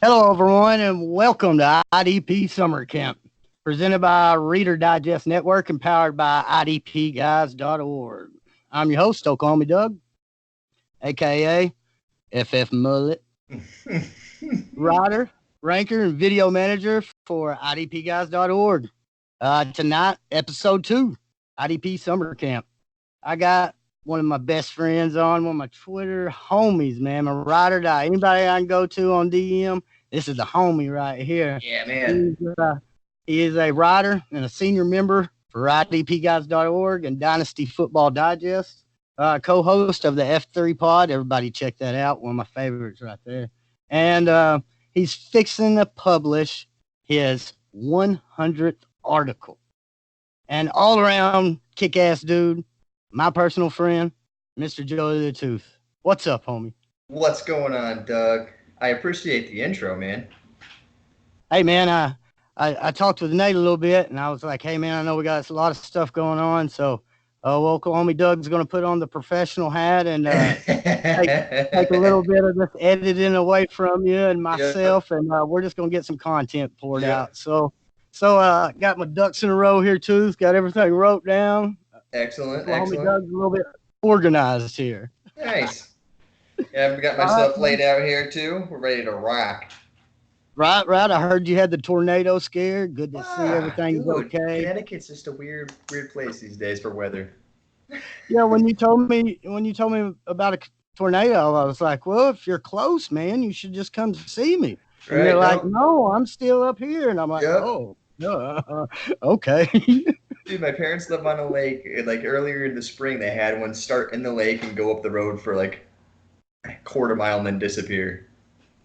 Hello, everyone, and welcome to IDP Summer Camp, presented by Reader Digest Network and powered by IDPguys.org. I'm your host, Oklahomie Doug, aka FF Mullet, writer, ranker, and video manager for IDPguys.org. Tonight, episode 2, IDP Summer Camp. I got one of my best friends on, one of my Twitter homies, man, my ride or die. Anybody I can go to on DM, this is the homie right here. Yeah, man. He is a writer and a senior member for IDPguys.org and Dynasty Football Digest, co-host of the F3 Pod. Everybody check that out. One of my favorites right there. And he's fixing to publish his 100th article. And all around kick-ass dude, my personal friend, Mr. Joey the Tooth. What's up, homie? What's going on, Doug? I appreciate the intro, man. Hey, man, I talked with Nate a little bit, and I was like, hey, man, I know we got a lot of stuff going on, so Oklahomie Doug's going to put on the professional hat and take a little bit of this editing away from you and myself, and we're just going to get some content poured out. So got my ducks in a row here, Tooth. Got everything wrote down. Excellent. Oklahomie Doug's a little bit organized here. Nice. Yeah, I've got my stuff laid out here, too. We're ready to rock. Right. I heard you had the tornado scare. Good to see everything's okay. Connecticut's just a weird place these days for weather. Yeah, when you told me about a tornado, I was like, well, if you're close, man, you should just come see me. And right, you're like, no, I'm still up here. And I'm like, okay. Dude, my parents live on a lake. Like earlier in the spring, they had one start in the lake and go up the road for like a quarter mile and then disappear.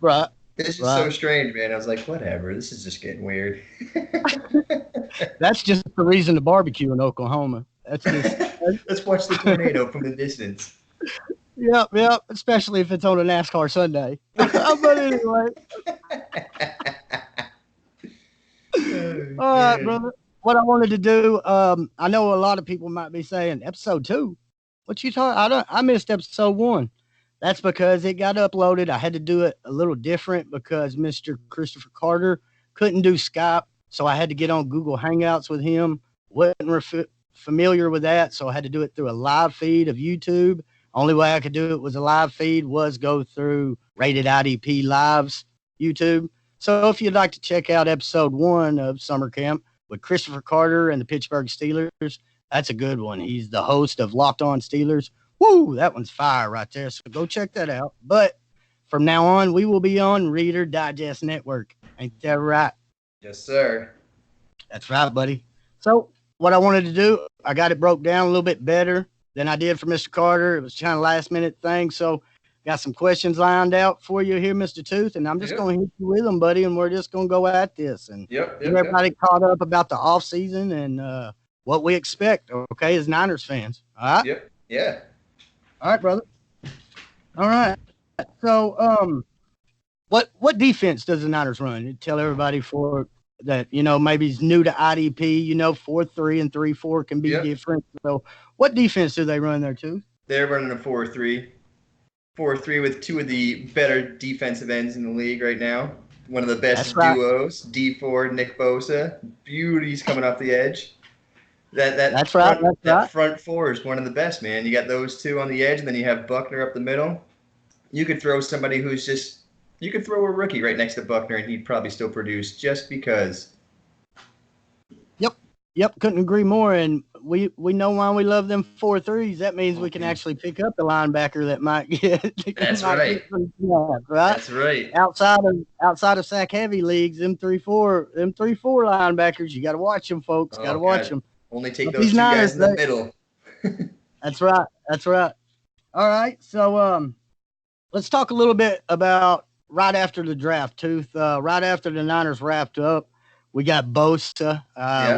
Right. It's just so strange, man. I was like, whatever. This is just getting weird. That's just the reason to barbecue in Oklahoma. Let's watch the tornado from the distance. Yep. Especially if it's on a NASCAR Sunday. But anyway. All right, brother. What I wanted to do, I know a lot of people might be saying, episode 2? What you talking? I missed episode 1. That's because it got uploaded. I had to do it a little different because Mr. Christopher Carter couldn't do Skype, so I had to get on Google Hangouts with him. Wasn't familiar with that, so I had to do it through a live feed of YouTube. Only way I could do it was a live feed was go through Rated IDP Live's YouTube. So if you'd like to check out episode 1 of Summer Camp with Christopher Carter and the Pittsburgh Steelers, that's a good one. He's the host of Locked On Steelers. Woo, that one's fire right there. So go check that out. But from now on, we will be on Reader Digest Network. Ain't that right? Yes, sir. That's right, buddy. So what I wanted to do, I got it broke down a little bit better than I did for Mr. Carter. It was kind of last minute thing. So got some questions lined out for you here, Mr. Tooth, and I'm just going to hit you with them, buddy, and we're just going to go at this and get everybody caught up about the off season and what we expect, okay, as Niners fans. All right? Yep. Yeah. All right, brother. All right. So, what defense does the Niners run? You tell everybody for that, maybe he's new to IDP, 4-3 and 3-4 can be different. So, what defense do they run there, too? They're running a 4-3. 4-3 with two of the better defensive ends in the league right now. One of the best duos, D4, Nick Bosa. Beauties coming off the edge. That's right. That front four is one of the best, man. You got those two on the edge, and then you have Buckner up the middle. You could throw somebody you could throw a rookie right next to Buckner, and he'd probably still produce just because. Yep, couldn't agree more. And we know why we love them 4-3s. That means we can actually pick up the linebacker that might get. That's right. Right. That's right. Outside of sack heavy leagues, them 3-4 linebackers, you got to watch them, folks. Got to watch them. Only take those two guys in the middle. That's right. All right. So let's talk a little bit about right after the draft, Tooth. Right after the Niners wrapped up, we got Bosa.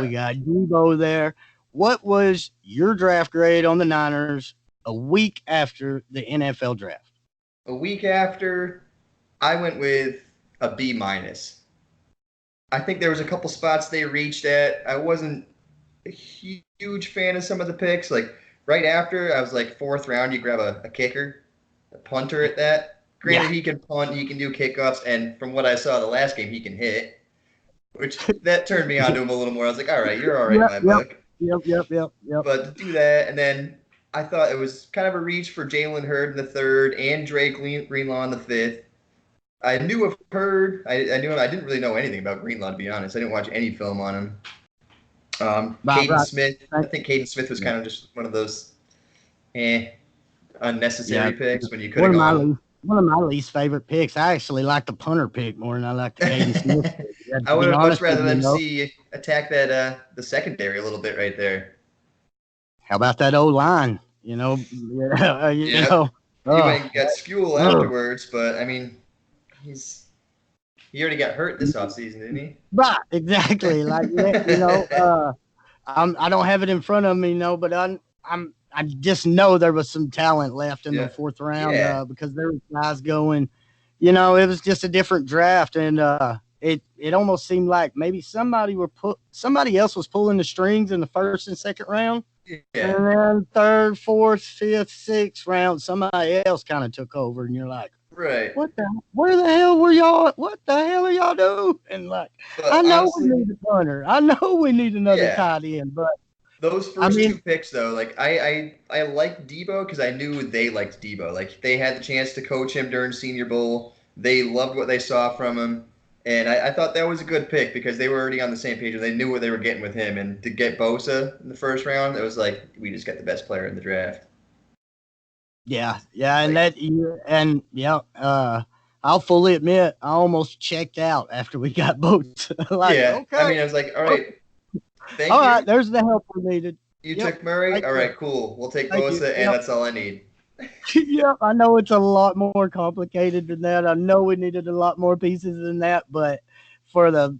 We got Debo there. What was your draft grade on the Niners a week after the NFL draft? A week after, I went with a B-. I think there was a couple spots they reached at. I wasn't a huge fan of some of the picks. Like right after, I was like 4th round, you grab a kicker, a punter at that. Granted, he can punt, he can do kickoffs, and from what I saw the last game, he can hit, which that turned me on to him a little more. I was like, all right, you're all right in my book. Yep. But to do that, and then I thought it was kind of a reach for Jalen Hurd in the third and Drake Greenlaw in the fifth. I knew of Hurd. I knew him. I didn't really know anything about Greenlaw, to be honest. I didn't watch any film on him. Caden Smith. I think Caden Smith was kind of just one of those unnecessary picks when you could have gone. One of my least favorite picks. I actually like the punter pick more than I like the Caden Smith pick. I would have much rather them see attack that the secondary a little bit right there. How about that old line? You know. You might get Skule afterwards, but I mean, he already got hurt this offseason, didn't he? Right, exactly. Like I don't have it in front of me, but I just know there was some talent left in the fourth round because there were guys going. It was just a different draft, and it almost seemed like maybe somebody else was pulling the strings in the first and second round, and then third, fourth, fifth, sixth round, somebody else kind of took over, and you're like, right, where the hell were y'all? What the hell are y'all doing? And I know honestly, we need a punter. I know we need another tight end, but. Those first two picks, though, I liked Debo because I knew they liked Debo. Like, they had the chance to coach him during Senior Bowl. They loved what they saw from him. And I thought that was a good pick because they were already on the same page and they knew what they were getting with him. And to get Bosa in the first round, it was like, we just got the best player in the draft. Yeah. I'll fully admit, I almost checked out after we got Bosa. Okay. I mean, I was like, all right. Thank you. All right, there's the help we needed. You took Murray? All right, cool. We'll take Bosa, and that's all I need. Yeah, I know it's a lot more complicated than that. I know we needed a lot more pieces than that, but for the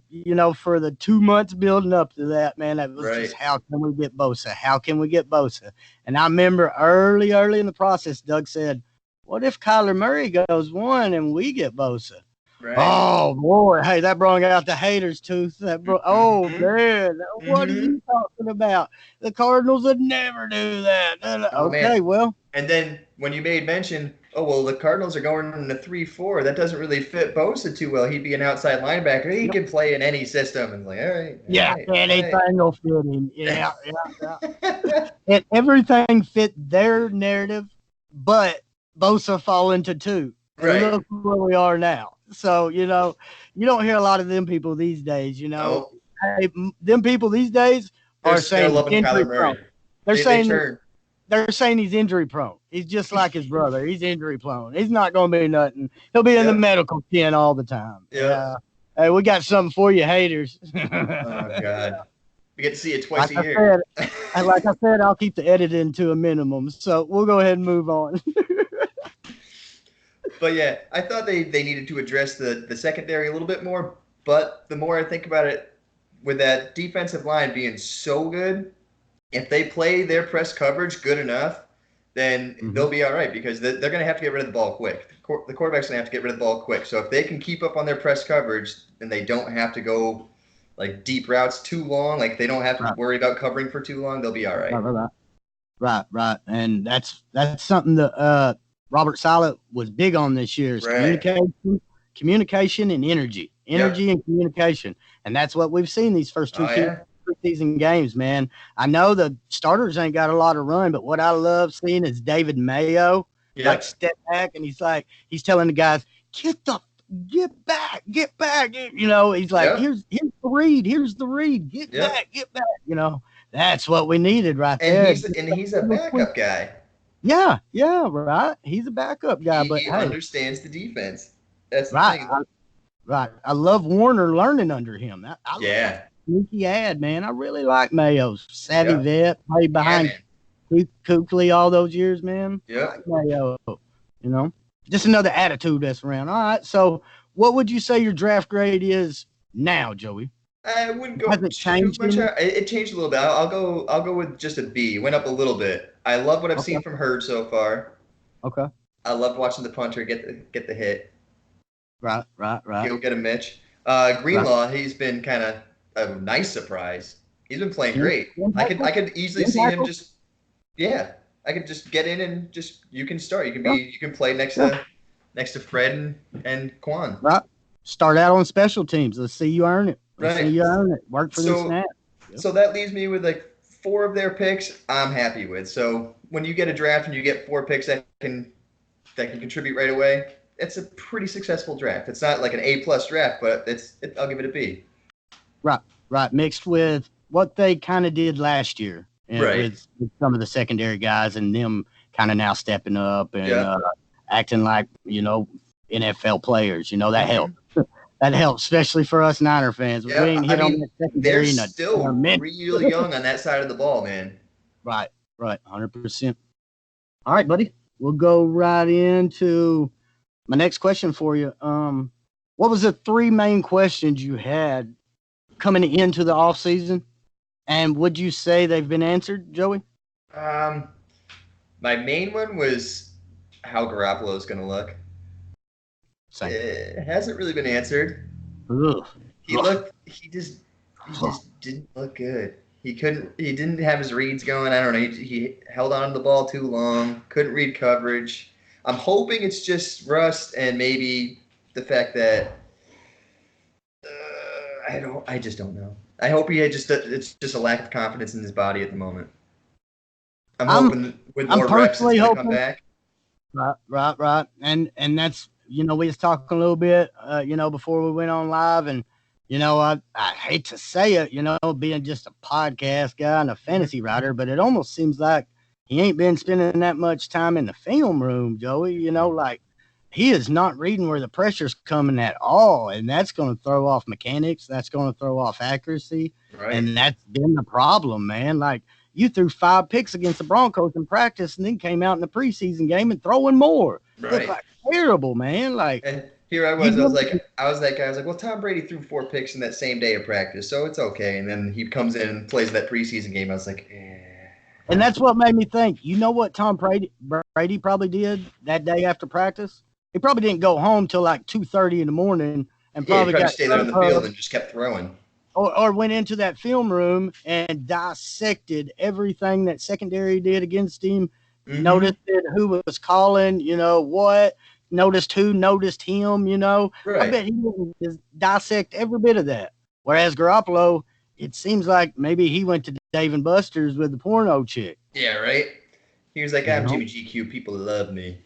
2 months building up to that, man, that was just how can we get Bosa? How can we get Bosa? And I remember early in the process, Doug said, what if Kyler Murray goes 1 and we get Bosa? Right. Oh boy! Hey, that brought out the haters' tooth. Oh man, what are you talking about? The Cardinals would never do that. Well. And then when you made mention, the Cardinals are going in the 3-4. That doesn't really fit Bosa too well. He'd be an outside linebacker. He can play in any system. And all right. Anything will fit him. Yeah. And everything fit their narrative, but Bosa fall into 2. Right. Look where we are now. So, you don't hear a lot of them people these days, Hey, them people these days are saying injury prone. They're saying he's injury prone. He's just like his brother. He's injury prone. He's not going to be nothing. He'll be in the medical tent all the time. Yeah. Hey, we got something for you, haters. Oh, God. We get to see it twice a year. Like I said, I'll keep the editing to a minimum. So we'll go ahead and move on. But yeah, I thought they needed to address the secondary a little bit more. But the more I think about it, with that defensive line being so good, if they play their press coverage good enough, then they'll be all right because they're going to have to get rid of the ball quick. The quarterback's going to have to get rid of the ball quick. So if they can keep up on their press coverage, then they don't have to go like deep routes too long. Like they don't have to worry about covering for too long. They'll be all right. Right. And that's something that Robert Saleh was big on this year is communication and energy and communication. And that's what we've seen these first two preseason games, man. I know the starters ain't got a lot of run, but what I love seeing is David Mayo step back and he's telling the guys, get back. He's like, here's the read, get back. That's what we needed there. He's a backup guy. Yeah, right. He's a backup guy, but he understands the defense. That's the thing. Right. I love Warner learning under him. Sneaky ad, man. I really like Mayo's savvy vet, played behind Kuechly all those years, man. Yeah. Like Mayo, just another attitude that's around. All right. So, what would you say your draft grade is now, Joey? I wouldn't go too much. It changed a little bit. I'll go with just a B. Went up a little bit. I love what I've seen from Hurd so far. Okay. I love watching the punter get the hit. Right. He'll get a Mitch. Greenlaw, he's been kind of a nice surprise. He's been playing great. I could easily see him I could just get in and you can start. You can play next to next to Fred and Quan. Right. Start out on special teams. Let's see you earn it. Let's see you earn it. Work for the snap. Yep. So that leaves me with like 4 of their picks I'm happy with. So when you get a draft and you get 4 picks that can contribute right away, it's a pretty successful draft. It's not like an A+ draft, but I'll give it a B. Right. Mixed with what they kind of did last year, with some of the secondary guys and them kind of now stepping up and acting like NFL players. That helps. That helps, especially for us Niner fans. Yeah, We ain't hit on that secondary. They're still real young on that side of the ball, man. Right, 100%. All right, buddy. We'll go right into my next question for you. What was the 3 main questions you had coming into the off season, and would you say they've been answered, Joey? My main one was how Garoppolo is going to look. Same. It hasn't really been answered. Ugh. He just didn't look good. He didn't have his reads going. I don't know. He held on to the ball too long. Couldn't read coverage. I'm hoping it's just rust and maybe the fact that I just don't know. I hope it's just a lack of confidence in his body at the moment. I'm hoping with more reps it's going to come back. Right. And that's, we was talking a little bit, before we went on live, and, I hate to say it, being just a podcast guy and a fantasy writer, but it almost seems like he ain't been spending that much time in the film room, Joey. Like he is not reading where the pressure's coming at all, and that's going to throw off mechanics. That's going to throw off accuracy, and that's been the problem, man. Like you threw 5 picks against the Broncos in practice, and then came out in the preseason game and throwing more. Right. Looked like terrible, man. Like, and here I was that guy. I was like, well, Tom Brady threw 4 picks in that same day of practice, so it's okay. And then he comes in and plays that preseason game. I was like, And that's what made me think. You know what Tom Brady probably did that day after practice? He probably didn't go home till like 2:30 in the morning, and probably got stayed there on the field and just kept throwing. Or went into that film room and dissected everything that secondary did against him. Mm-hmm. Noticed who was calling, what. Noticed who noticed him, Right. I bet he would just dissect every bit of that. Whereas Garoppolo, it seems like maybe he went to Dave & Buster's with the porno chick. Yeah, right? He was like, I'm Jimmy GQ. People love me.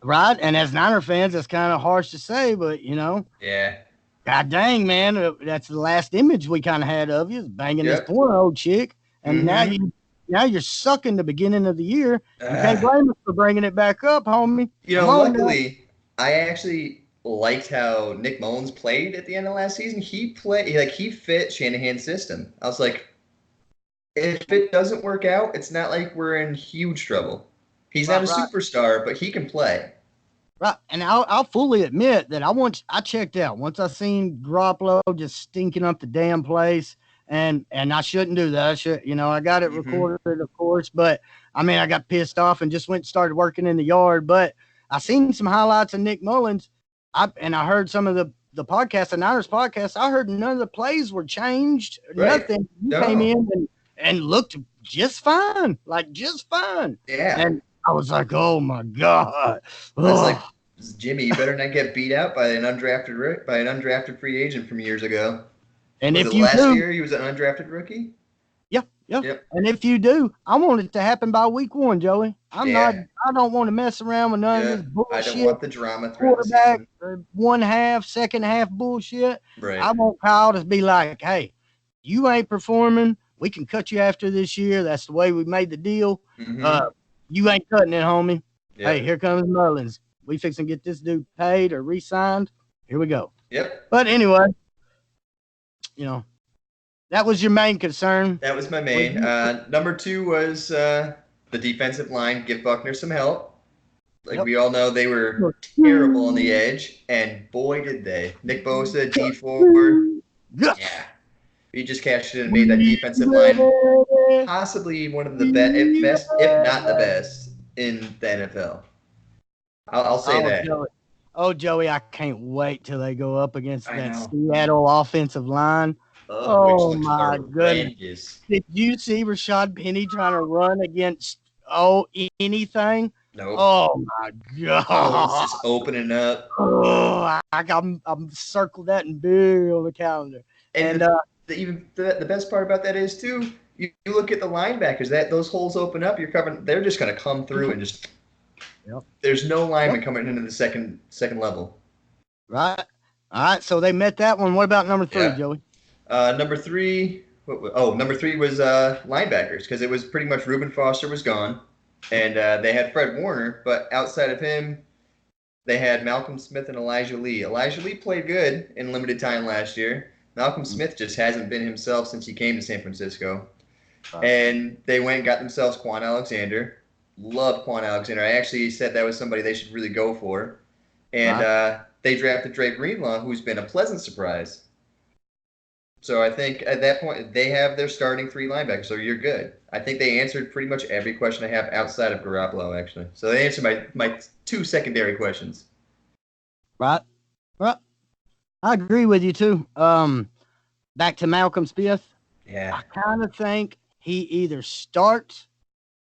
Right? And as Niner fans, that's kind of harsh to say, but, Yeah. God dang, man, that's the last image we kind of had of you, is banging this porno chick. And now you're sucking the beginning of the year. You can't blame us for bringing it back up, homie. Luckily, I actually liked how Nick Mullins played at the end of last season. He fit Shanahan's system. I was like, if it doesn't work out, it's not like we're in huge trouble. He's not a superstar, but he can play. Right, and I'll fully admit that I checked out once I seen Garoppolo just stinking up the damn place, and I shouldn't do that. I got it recorded, of course, but I mean I got pissed off and just went and started working in the yard. But I seen some highlights of Nick Mullins, I heard some of the podcast, the Niners podcast. I heard none of the plays were changed, nothing. He came in and looked just fine, Yeah, and I was like, oh my God. I was like, Jimmy, you better not get beat out by an undrafted free agent from years ago. And was if it you last do, year he was an undrafted rookie? Yep. And if you do, I want it to happen by week 1, Joey. I don't want to mess around with none of this bullshit. I don't want the drama quarterback, one half, second half bullshit. Right. I want Kyle to be like, hey, you ain't performing. We can cut you after this year. That's the way we made the deal. Mm-hmm. You ain't cutting it, homie. Yep. Hey, here comes Merlins. We fixing to get this dude paid or re-signed. Here we go. Yep. But anyway, that was your main concern. That was my main. Number 2 was the defensive line. Give Buckner some help. We all know they were terrible on the edge, and boy did they. Nick Bosa, D4. Yeah. He just cashed in and made that defensive line possibly one of the best, if not the best, in the NFL. I'll say that. Joey, I can't wait till they go up against that Seattle offensive line. Oh my goodness! Did you see Rashad Penny trying to run against anything? Nope. Oh my Holes god! just opening up. Oh, I'm circled that in big on the calendar. And the best part about that is too, you look at the linebackers, that those holes open up, you're covering, they're just going to come through and just. Yep. There's no lineman coming into the second level. Right. All right. So they met that one. What about number 3, Yeah. Joey? Number 3. Number 3 was linebackers, because it was pretty much Reuben Foster was gone, and they had Fred Warner, but outside of him, they had Malcolm Smith and Elijah Lee. Elijah Lee played good in limited time last year. Malcolm Smith just hasn't been himself since he came to San Francisco. And they went and got themselves Quan Alexander. Love Quan Alexander. I actually said that was somebody they should really go for. And they drafted Dre Greenlaw, who's been a pleasant surprise. So I think at that point, they have their starting 3 linebackers, so you're good. I think they answered pretty much every question I have outside of Garoppolo, actually. So they answered my 2 secondary questions. Right. I agree with you, too. Back to Malcolm Smith. Yeah. I kind of think he either starts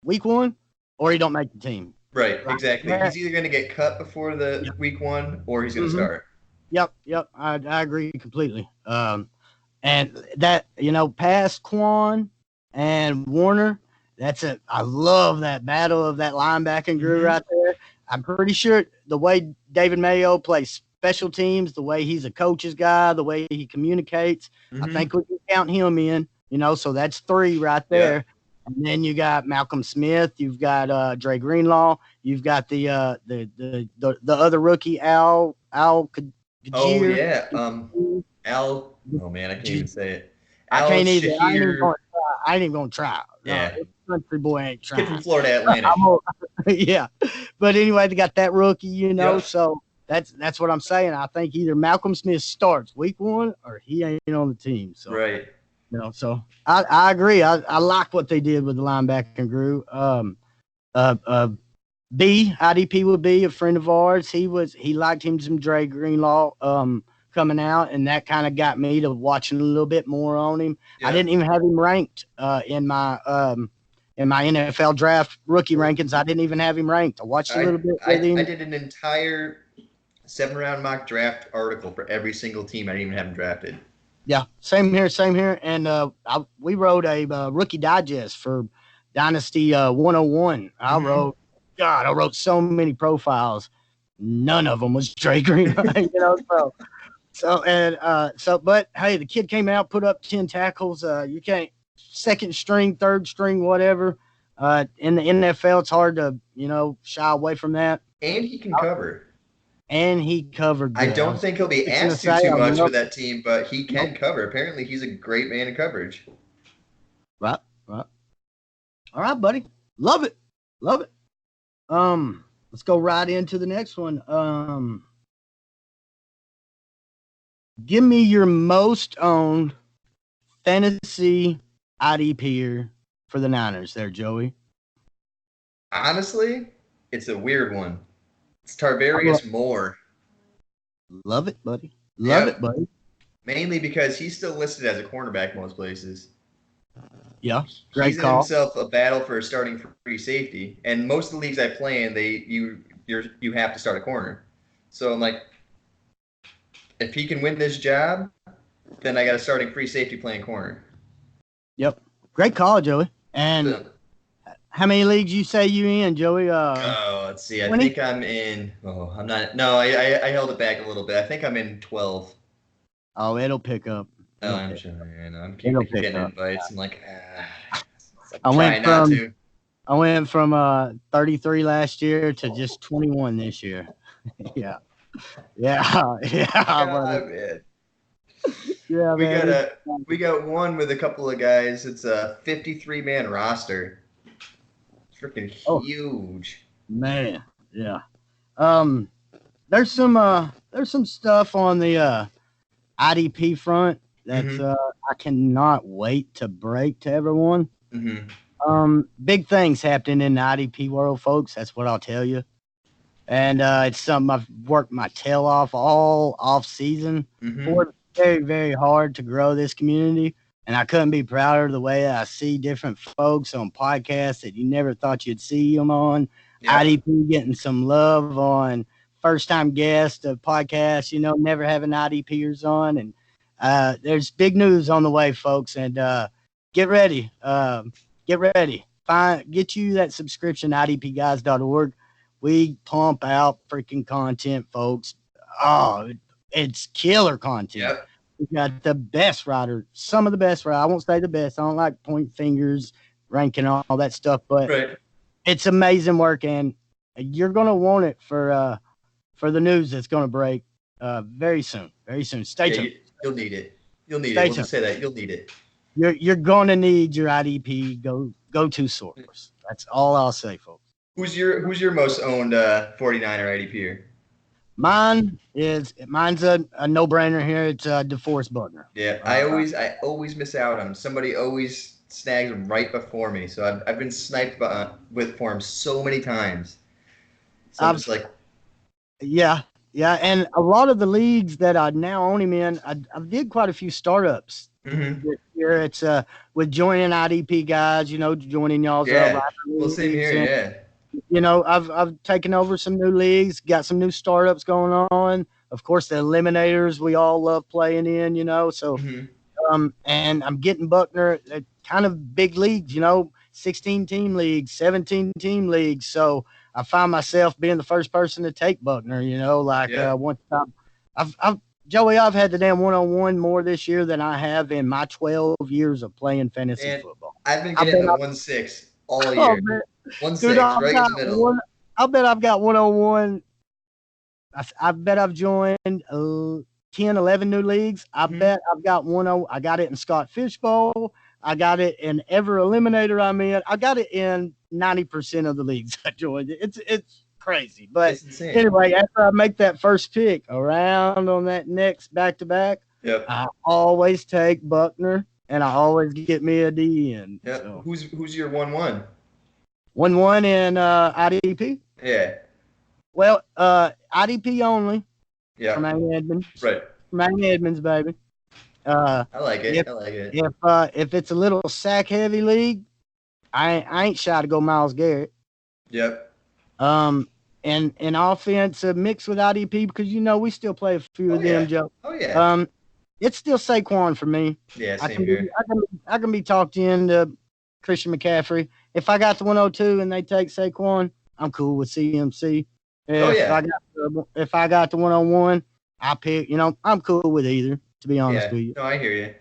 week 1 or he don't make the team. Right, exactly. He's either going to get cut before the week 1 or he's going to start. Yep. I agree completely. And that, past Quan and Warner, I love that battle of that linebacking group right there. I'm pretty sure the way David Mayo plays special teams, the way he's a coach's guy, the way he communicates, I think we can count him in, so that's 3 right there. Yeah. And then you got Malcolm Smith, you've got Dre Greenlaw, you've got the other rookie, Al Kajir. Oh, yeah. Al. Oh man, I can't even say it. I can't either. I ain't even gonna try. Yeah, country boy ain't trying. Kid from Florida Atlantic. Yeah, but anyway, they got that rookie, So that's what I'm saying. I think either Malcolm Smith starts week 1 or he ain't on the team. So right. So I agree. I like what they did with the linebacking group. IDP would be a friend of ours. He liked him some Dre Greenlaw coming out, and that kind of got me to watching a little bit more on him. Yeah. I didn't even have him ranked in my NFL draft rookie rankings. I didn't even have him ranked. I watched a little bit with him. I did an entire 7-round mock draft article for every single team. I didn't even have him drafted. Yeah, same here. And we wrote a rookie digest for Dynasty 101. I wrote so many profiles. None of them was Dre Green, but hey, the kid came out, put up 10 tackles. You can't second string, third string, whatever. In the NFL, it's hard to, shy away from that. And he can cover. And he covered. I don't think he'll be asked to too much for that team, but he can cover. Apparently, he's a great man in coverage. Right. All right, buddy. Love it. Let's go right into the next one. Give me your most owned fantasy IDP for the Niners there, Joey. Honestly, it's a weird one. It's Tarvarius Moore. Love it, buddy. Love it, buddy. Mainly because he's still listed as a cornerback most places. Yeah, great he's call. He's in himself a battle for starting free safety, and most of the leagues I play in, you have to start a corner. So I'm like, if he can win this job, then I got a starting free safety playing corner. Yep, great call, Joey. And how many leagues you say you in, Joey? Let's see. I think I'm in. Oh, I'm not. No, I held it back a little bit. I think I'm in 12. Oh, it'll pick up. I'm sure. I'm getting invites. I'm like, I went from 33 last year to just 21 this year. Yeah. God, man. Yeah, man. We got one with a couple of guys. It's a 53-man roster. Freaking huge. Man, yeah. There's some stuff on the IDP front that's I cannot wait to break to everyone. Big things happening in the IDP world, folks. That's what I'll tell you. And it's something I've worked my tail off all off season. Worked very, very hard to grow this community. And I couldn't be prouder of the way I see different folks on podcasts that you never thought you'd see them on. Yep. IDP getting some love on first time guest of podcast, never having IDPers on. And there's big news on the way, folks. And get ready. Get ready. Get you that subscription, idpguys.org. We pump out freaking content, folks. Oh, it's killer content. Yep. We got the best writer, some of the best writer. I won't say the best. I don't like point fingers, ranking all that stuff, but Right. It's amazing work, and you're gonna want it for the news that's gonna break very soon. Very soon. Stay tuned. You'll need it. You'll need Stay it. We'll tuned. just say that. You'll need it. You're gonna need your IDP go-to source. That's all I'll say, folks. Who's your most owned 49er IDPer? Mine's a no-brainer here. It's DeForest Buckner. Yeah, I always miss out on him. Somebody always snags him right before me. So I've been sniped for him so many times. So I'm just like, yeah, and a lot of the leagues that I now own him in, I did quite a few startups. Mm-hmm. Here it's with joining IDP guys, joining y'all's. Well, same here. Yeah. I've taken over some new leagues, got some new startups going on. Of course, the eliminators we all love playing in, So, and I'm getting Buckner kind of big leagues, 16 team leagues, 17 team leagues. So I find myself being the first person to take Buckner. One time, Joey, I've had the damn 1-on-1 more this year than I have in my 12 years of playing fantasy football. I've been getting the 1-6 all year. 1-6 right in the middle. I bet I've got 1-on-1. I bet I've joined 10, 11 new leagues. I bet I've got 1-0. I got it in Scott Fishbowl. I got it in every eliminator I'm in. I got it in 90% of the leagues I joined. It's crazy. But anyway, after I make that first pick around on that next back-to-back, I always take Buckner, and I always get me a D in. Yep. So. Who's your 1-1? 1-1 in IDP? Yeah. Well, IDP only. Yeah. From Amy Edmonds. Right. From Amy Edmonds, baby. I like it. I like it. If it's a little sack heavy league, I ain't shy to go Myles Garrett. Yep. And offense mixed with IDP because we still play a few of them, Joe. Oh yeah. It's still Saquon for me. Yeah, same here. I can be talked into Christian McCaffrey. If I got the 102 and they take Saquon, I'm cool with CMC. If I got the 101, I pick. I'm cool with either. To be honest with you. No, I hear you.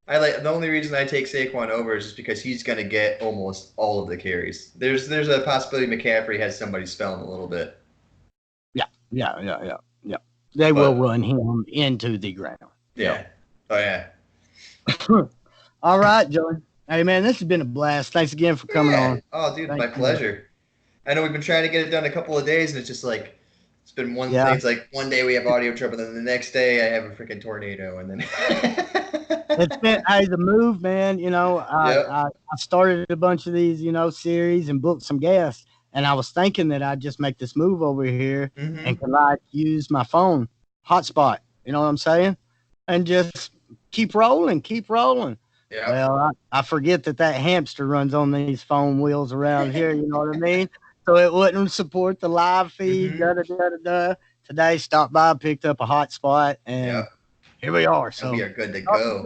The only reason I take Saquon over is just because he's going to get almost all of the carries. There's a possibility McCaffrey has somebody spelling a little bit. Yeah. They will run him into the ground. Yeah. Oh yeah. All right, Joey. Hey man, this has been a blast. Thanks again for coming on. Oh, dude, my pleasure. I know we've been trying to get it done a couple of days, and it's just like it's been one thing. It's like one day we have audio trouble, then the next day I have a freaking tornado, and then it's been the move, man. I started a bunch of these, series and booked some guests, and I was thinking that I'd just make this move over here and could use my phone hotspot. You know what I'm saying? And just keep rolling. Yeah. Well, I forget that hamster runs on these phone wheels around here. You know what I mean? So it wouldn't support the live feed. Today, stopped by, picked up a hotspot, and here we are. So we are good to go.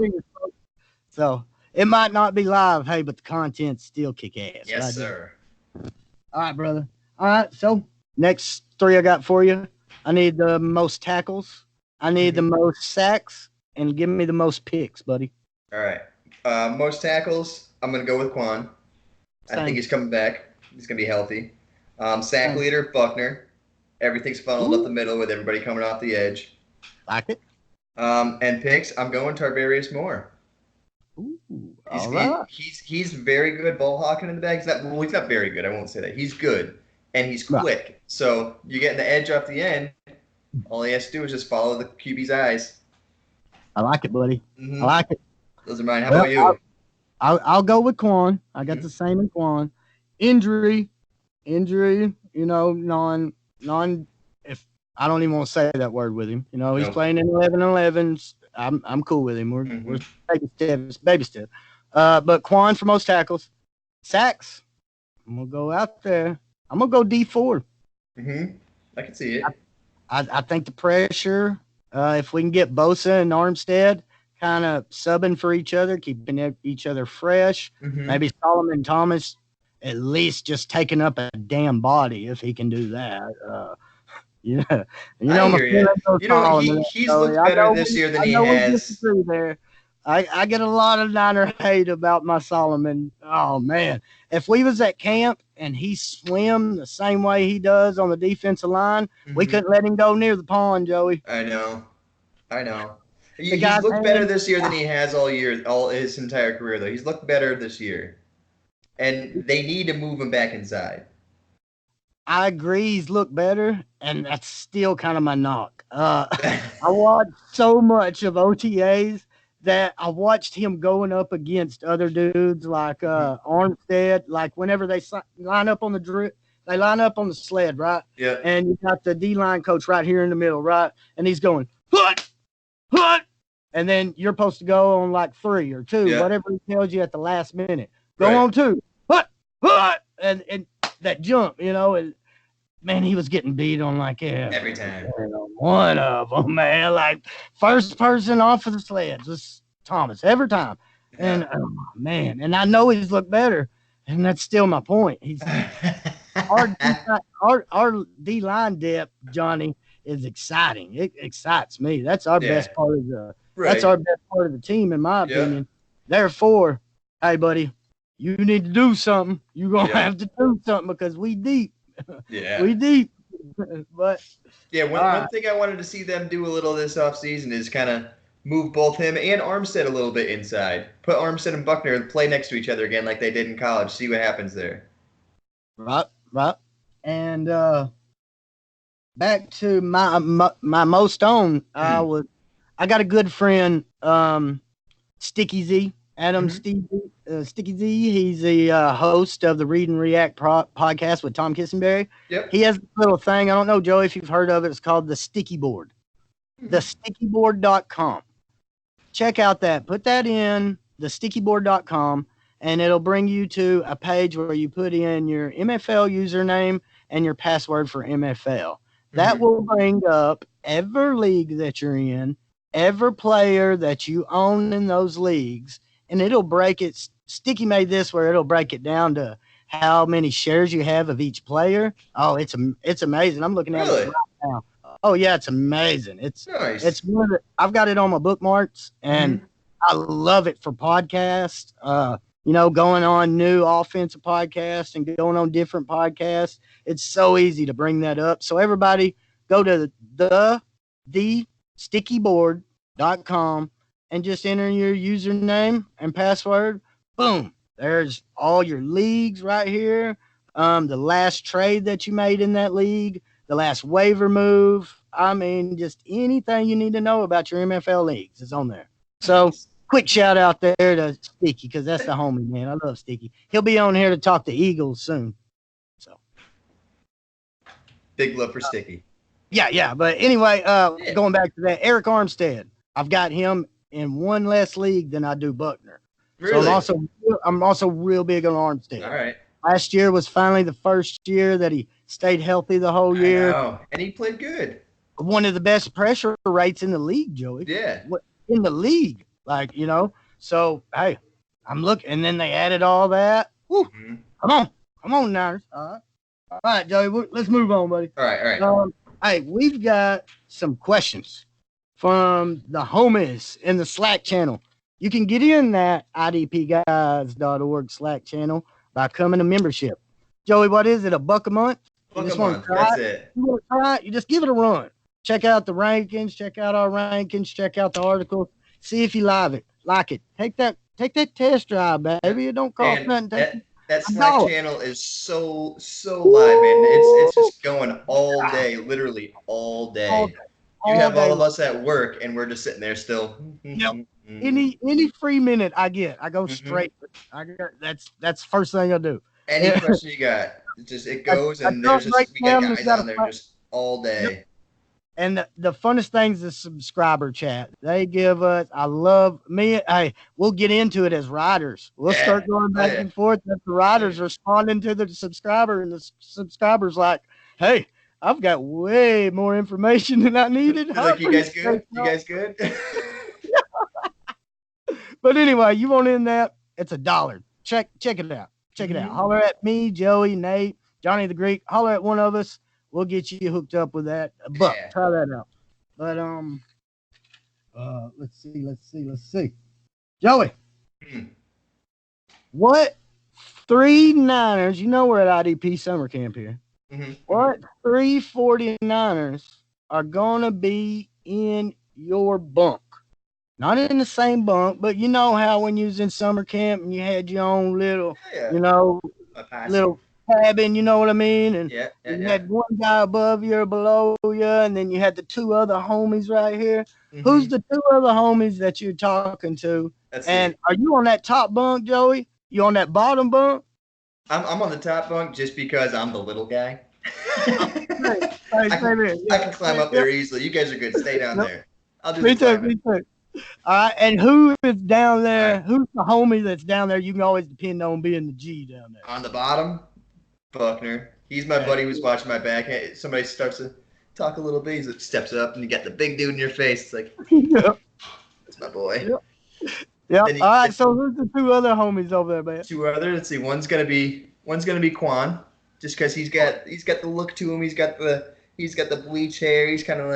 So it might not be live, but the content still kick ass. Yes, right, sir. All right, brother. All right, so next 3 I got for you. I need the most tackles. I need the most sacks, and give me the most picks, buddy. All right. Most tackles, I'm going to go with Quan. I think he's coming back. He's going to be healthy. Sack leader, Buckner. Everything's funneled up the middle with everybody coming off the edge. Like it. And picks, I'm going Tarvarius Moore. Ooh, he's very good ball hawking in the bag. He's not very good. I won't say that. He's good, and he's quick. Right. So you're getting the edge off the end. All he has to do is just follow the QB's eyes. I like it, buddy. I like it. Those are mine. How about you? I'll go with Quan. I got the same in Quan. Injury, non. If I don't even want to say that word with him, he's playing in 11-11s. I'm cool with him. We're baby step. But Quan for most tackles, sacks. I'm gonna go out there. I'm gonna go D4. I can see it. I think the pressure. If we can get Bosa and Armstead kind of subbing for each other, keeping each other fresh. Maybe Solomon Thomas at least just taking up a damn body if he can do that. Yeah, I hear you. You know, he's looked better this year than he has. Disagree there. I get a lot of Niner hate about my Solomon. Oh man, if we was at camp and he swim the same way he does on the defensive line, we couldn't let him go near the pond, Joey. I know. He's looked better this year than he has all year, all his entire career. Though he's looked better this year, and they need to move him back inside. I agree, he's looked better, and that's still kind of my knock. I watched so much of OTAs that I watched him going up against other dudes like Armstead. Like whenever they line up on the they line up on the sled, right? Yeah. And you got the D-line coach right here in the middle, right? And he's going, hut, and then you're supposed to go on like 3 or 2, whatever he tells you at the last minute. Go on 2, hut, and that jump, and man, he was getting beat on like every time. One of them, man, like first person off of the sleds was Thomas every time, and man, and I know he's looked better, and that's still my point. He's our D line depth, Johnny, is exciting. It excites me. That's our best part of the. Right. That's our best part of the team, in my opinion. Therefore, hey, buddy, you need to do something. You're gonna have to do something because we deep. Yeah, we deep. But one thing I wanted to see them do a little this offseason is kind of move both him and Armstead a little bit inside. Put Armstead and Buckner play next to each other again like they did in college. See what happens there. Right. And back to my most own. I got a good friend, Sticky Z, Adam Sticky Z. He's the host of the Read and React podcast with Tom Kissenberry. Yep. He has a little thing. I don't know, Joey, if you've heard of it. It's called the Sticky Board. TheStickyBoard.com. Check out that. Put that in TheStickyBoard.com, and it'll bring you to a page where you put in your MFL username and your password for MFL. That will bring up every league that you're in, every player that you own in those leagues, and it'll break it. Sticky made this where it'll break it down to how many shares you have of each player. Oh, it's amazing. I'm looking at it right now. Oh yeah, it's amazing. It's nice. It's one I've got it on my bookmarks, and I love it for podcasts. Going on new offensive podcasts and going on different podcasts. It's so easy to bring that up. So everybody go to thestickyboard.com and just enter your username and password. Boom. There's all your leagues right here. The last trade that you made in that league, the last waiver move. I mean, just anything you need to know about your MFL leagues is on there. So quick shout out there to Sticky because that's the homie, man. I love Sticky. He'll be on here to talk to Eagles soon. So big love for Sticky. Yeah. But anyway, going back to that, Eric Armstead. I've got him in one less league than I do Buckner. Really? So I'm also real big on Armstead. All right. Last year was finally the first year that he stayed healthy the whole year. I know. And he played good. One of the best pressure rates in the league, Joey. Yeah. In the league. So, hey, I'm looking. And then they added all that. Woo. Come on, Niners. All right, Joey, let's move on, buddy. All right. Hey, we've got some questions from the homies in the Slack channel. You can get in that idpguys.org Slack channel by coming to membership. Joey, what is it, $1 a month? $1 a month, that's it. You want to try it? You just give it a run. Check out the rankings, check out our rankings, check out the articles. See if you like it. Take that test drive, baby. It don't cost nothing. That Slack channel is so live, man. It's just going all day, literally all day. You have all of us at work, and we're just sitting there still. Yep. Any free minute I get, I go straight. That's the first thing I do. Any question you got, it goes, and there's just we got guys on there just all day. And the funnest things is subscriber chat. They give us. I love me. Hey, we'll get into it as riders. We'll Yeah. start going Oh, back yeah. and forth. As the riders responding to the subscriber, and the subscribers like, "Hey, I've got way more information than I needed." They're I like, you guys appreciate good? You y'all. guys good? But anyway, you want in that? It's $1. Check it out. Check it out. Mhm. Holler at me, Joey, Nate, Johnny the Greek. Holler at one of us. We'll get you hooked up with that. But Yeah. try that out. But let's see. Joey, Mhm. what three Niners? You know we're at IDP Summer Camp here. Mhm. What three 49ers are gonna be in your bunk? Not in the same bunk, but you know how when you was in summer camp and you had your own little, Yeah. you know, A posse. little cabin, you know what I mean? And Yeah. Yeah. you Yeah. had one guy above you or below you, and then you had the two other homies right here. Who's Mhm. the two other homies that you're talking to? Let's And see. are you on that top bunk, Joey? You on that bottom bunk? I'm on the top bunk just because I'm the little guy. Right. Right, I can same here. I can climb up Yep, there easily. You guys are good. Stay down yep. there. I'll do the Me too. climbing. Me too. All right. And who is down All there? right. Who's the homie that's down there? You can always depend on being the G down there. On the bottom, Buckner. He's my Okay. buddy who's watching my back. Hey, somebody starts to talk a little bit. He steps up and you got the big dude in your face. It's like, Yep. that's my boy. Yep. Yep. Then All right. then So who's the two other homies over there, man? two other. Let's see. One's gonna be Quan, just because he's got the look to him. He's got the bleach hair. He's kind of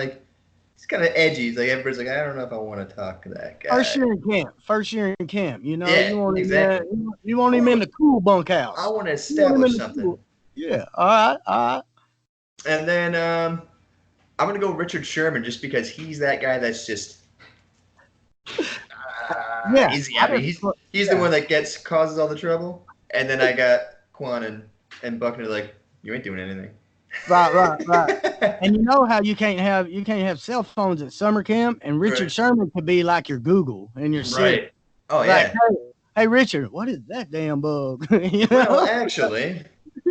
edgy. He's like everybody's like, I don't know if I want to talk to that First guy. year in camp. First year in camp. You know, Yeah, you want him. exactly. You want I him want in to the cool I bunkhouse. want to You want him in establish the something. cool. Yeah. All right. All right. And then I'm gonna go Richard Sherman just because he's that guy that's just Yeah. easy. I I mean, just. he's the Yeah. one that causes all the trouble. And then I got Quan and Buckner like, you ain't doing anything. Right. Right. Right. And you know how you can't have cell phones at summer camp, and Richard Right. Sherman could be like your Google and your Siri. Right. Oh Like, yeah. hey, Richard, what is that damn bug? you Well, know? actually,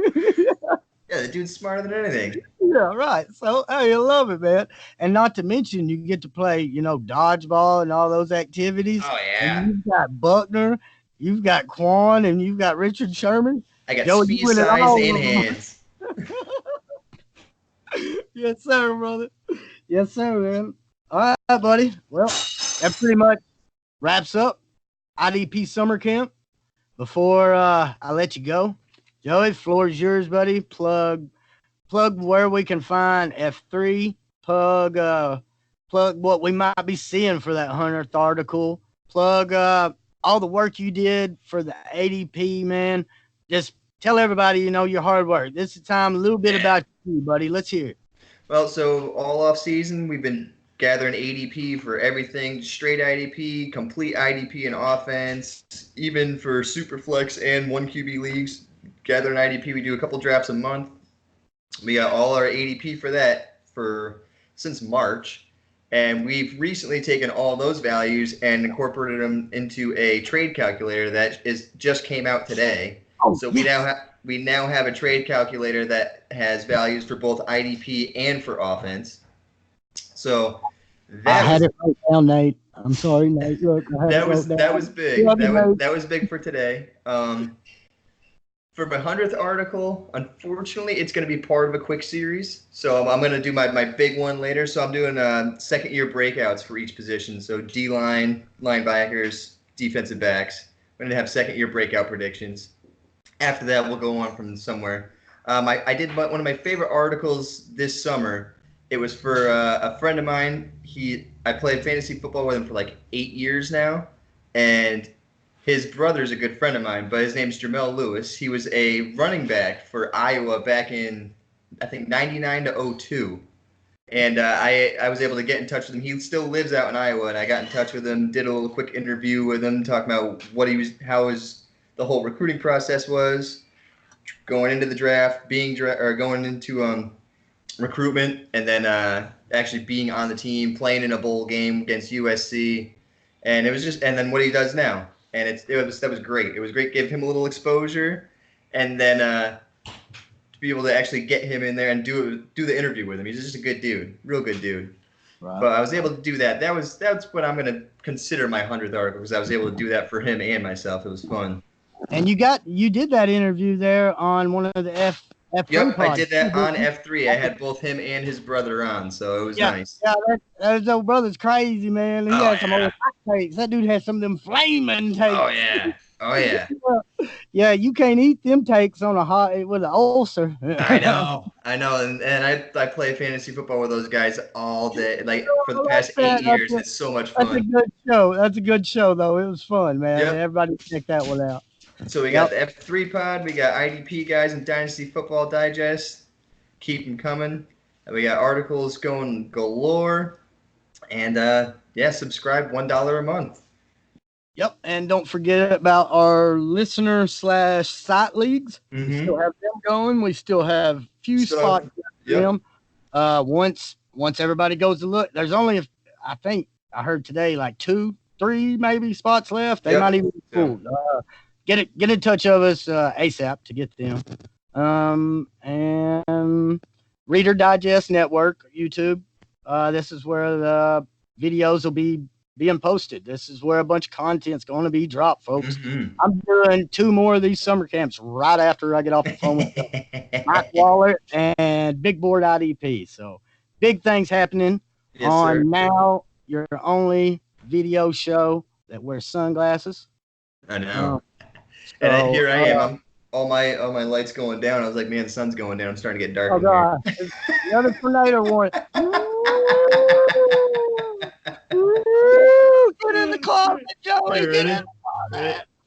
yeah, the dude's smarter than anything. Yeah, right. So, hey, I love it, man. And not to mention, you get to play, dodgeball and all those activities. Oh And yeah. you've got Buckner, you've got Quan, and you've got Richard Sherman. I got Joe, you speed, win it size, all and of them. hands. Yes, sir, brother. Yes, sir, man. All right, buddy. Well, that pretty much wraps up IDP Summer Camp. Before I let you go, Joey, floor is yours, buddy. Plug where we can find F3. Plug what we might be seeing for that 100th article. Plug all the work you did for the ADP, man. Just tell everybody your hard work. This is time a little bit Yeah. about you, buddy. Let's hear it. Well, so all off season we've been gathering ADP for everything, straight IDP, complete IDP and offense, even for super flex and one QB leagues. Gathering IDP, we do a couple drafts a month. We got all our ADP for that for since March, and we've recently taken all those values and incorporated them into a trade calculator that is just came out today. Oh, So yes. we now have a trade calculator that has values for both IDP and for offense. So I that had was it wrote down, Nate. I'm sorry, Nate. Look, I had it that wrote was that down. was big. Love you, That was Nate. that was big for today. For my 100th article, unfortunately, it's going to be part of a quick series. So I'm going to do my big one later. So I'm doing second year breakouts for each position. So D line, linebackers, defensive backs. I'm going to have second year breakout predictions. After that, we'll go on from somewhere. I did one of my favorite articles this summer. It was for a friend of mine. I played fantasy football with him for like 8 years now, and his brother's a good friend of mine, but his name's Jamel Lewis. He was a running back for Iowa back in, I think, 99 to 02. And I was able to get in touch with him. He still lives out in Iowa, and I got in touch with him, did a little quick interview with him, talking about how the whole recruiting process was, going into the draft, or going into recruitment, and then actually being on the team, playing in a bowl game against USC, and then what he does now, and that was great. It was great, give him a little exposure, and then be able to actually get him in there and do the interview with him. He's just a good dude, real good dude. Right. But I was able to do that. That's what I'm gonna consider my 100th article, because I was able to do that for him and myself. It was fun. And you did that interview there on one of the F3 Yep, pods. I did that on F3. I had both him and his brother on, so it was nice. Yeah, that old brother's crazy, man. He had some old takes. That dude had some of them flaming takes. Oh yeah. Yeah, you can't eat them takes on with an ulcer. I know, and I play fantasy football with those guys all day, like for the past 8 years. It's so much fun. That's a good show. That's a good show, though. It was fun, man. Yep. Everybody check that one out. So we got the F3 pod, we got IDP guys and Dynasty Football Digest. Keep them coming. And we got articles going galore. And subscribe $1 a month. Yep, and don't forget about our listener/site leagues. We still have them going. We still have few spots for them. Once everybody goes to look, there's only, I think I heard today, like 2, 3 maybe spots left. They might even be full. Get in touch with us ASAP to get them. And Reader Digest Network, YouTube. This is where the videos will be being posted. This is where a bunch of content's going to be dropped, folks. I'm doing 2 more of these summer camps right after I get off the phone with Mike Waller and Big Board IDP. So big things happening on now your only video show that wears sunglasses. I know. And here I am. All my lights going down. I was like, man, the sun's going down. I'm starting to get dark. Oh God! The other tornado one. Get in the closet, Joey. Get in.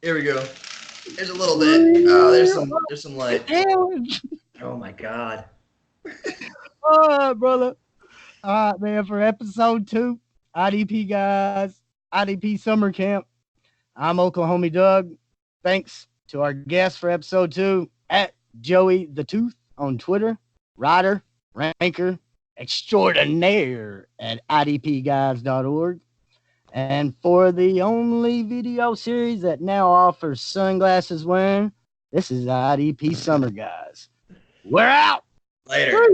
Here we go. There's a little bit. Oh, there's some light. Oh my God. Oh, brother. All right, man. For episode 2, IDP guys, IDP Summer Camp. I'm Oklahomie Doug. Thanks to our guest for episode 2 at Joey the Tooth on Twitter, writer, ranker, extraordinaire at idpguys.org. And for the only video series that now offers sunglasses wearing, this is IDP Summer Guys. We're out. Later.